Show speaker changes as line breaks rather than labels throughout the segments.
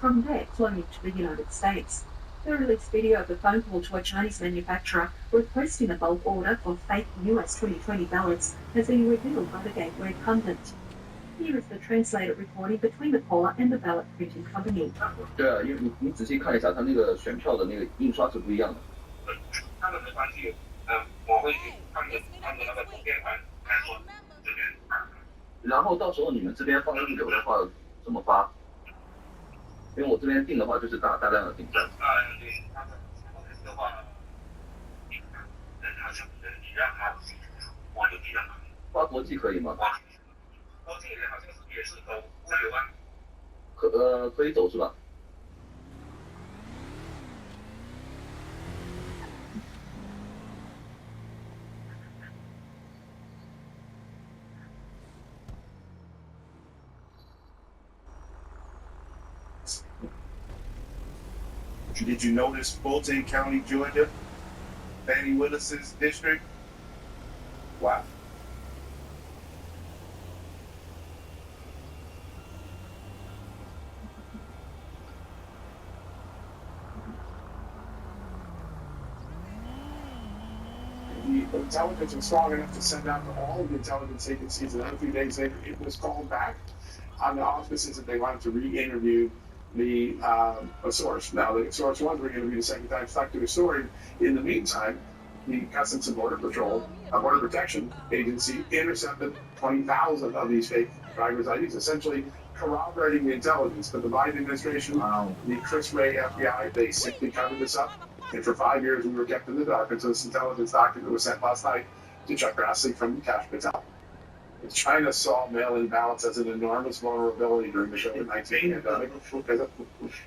from there flowing to the United States. The released video of the phone call to a Chinese manufacturer requesting a bulk order for fake US 2020 ballots has been revealed by the Gateway pundit. Here is the translated recording between the caller and the ballot printing company.
对啊，因为你仔细看一下，它那个选票的那个印刷是不一样的。
他们没关系，我会看着那个图片盘来说这边。
然后到时候你们这边放预留的话怎么发？因为我这边订的话就是大量的订单。
对，他们的话，好像你让他我就让他
发国际可以吗？
国际好像也是走物流啊。
可以走是吧？
Did you notice Fulton County, Georgia? Fannie Willis's district? Wow. The intelligence was strong enough to send out to all the intelligence agencies, and then a few days later, it was called back on the auspices that they wanted to re-interview the source. Now, the source was re-interviewed a second time, stuck to a story. In the meantime, the Customs and Border Patrol, Border Protection Agency, intercepted 20,000 of these fake driver's IDs, essentially corroborating the intelligence. But the Biden administration, the Chris Wray FBI, they simply covered this up. And for 5 years, we were kept in the dark until this intelligence document was sent last night to Chuck Grassley from Kash Patel. China saw mail-in ballots as an enormous vulnerability during the COVID-19 pandemic.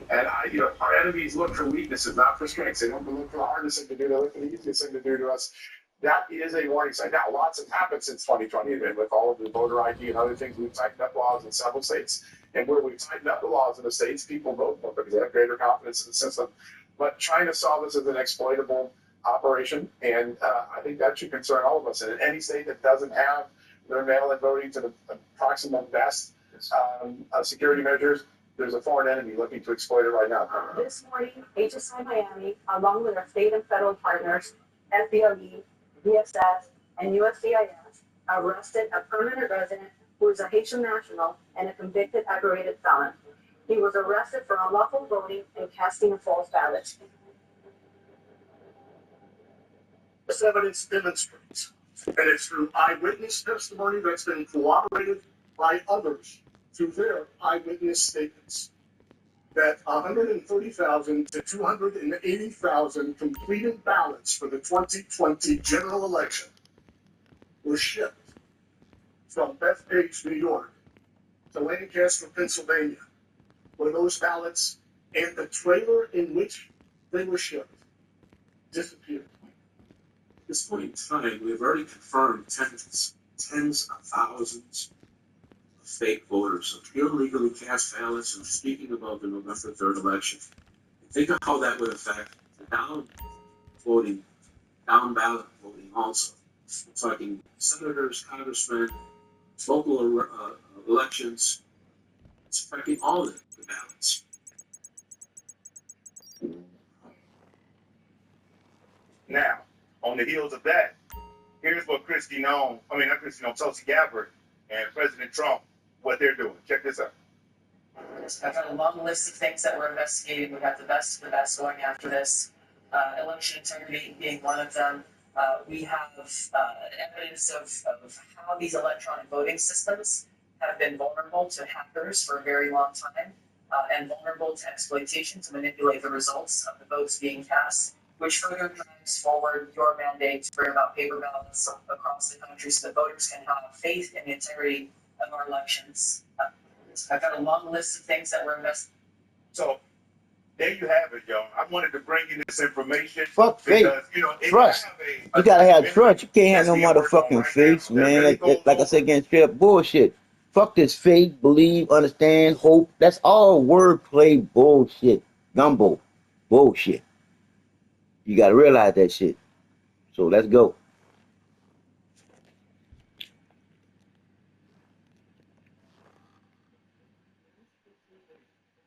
And our enemies look for weaknesses, not for strengths. They don't look for the hardest thing to do, they look for the easiest thing to do to us. That is a warning sign. Now, lots has happened since 2020, and with all of the voter ID and other things, we've tightened up laws in several states. And where we've tightened up the laws in the states, people vote more because they have greater confidence in the system. But China saw this as an exploitable operation, and I think that should concern all of us. And in any state that doesn't have their mail-in voting to the proximal best security measures, there's a foreign enemy looking to exploit it right now.
This morning, HSI Miami, along with our state and federal partners, FBLE, DSS, and USCIS, arrested a permanent resident who is a Haitian national and a convicted aggravated felon. He was arrested for unlawful voting and casting a false ballot.
This evidence demonstrates, and it's through eyewitness testimony that's been corroborated by others through their eyewitness statements, that 130,000 to 280,000 completed ballots for the 2020 general election were shipped from Bethpage, New York, to Lancaster, Pennsylvania, where those ballots and the trailer in which they were shipped disappeared.
At this point in time, we have already confirmed tens of thousands of fake voters who illegally cast ballots. And speaking about the November 3rd election, think of how that would affect the down ballot voting also. We're talking senators, congressmen, local elections. It's affecting all of the ballots.
Now, on the heels of that, here's what Tulsi Gabbard and President Trump, what they're doing. Check this out.
I've got a long list of things that we're investigating. We got the best of the best going after this. Election integrity being one of them. We have evidence of how these electronic voting systems have been vulnerable to hackers for a very long time, and vulnerable to exploitation to manipulate the results of the votes being cast, which further drives forward your mandate to bring about paper ballots across the country so that voters can have faith in the integrity of our elections. I've got a long list of things that we're investigating.
So, there you have it, y'all. I wanted to bring you this information.
Fuck faith. Trust. You gotta have trust. You can't have no motherfucking faith, man. Like I said, again, straight up bullshit. Fuck this faith, believe, understand, hope. That's all wordplay bullshit. Gumbo. Bullshit. You gotta realize that shit. So let's go.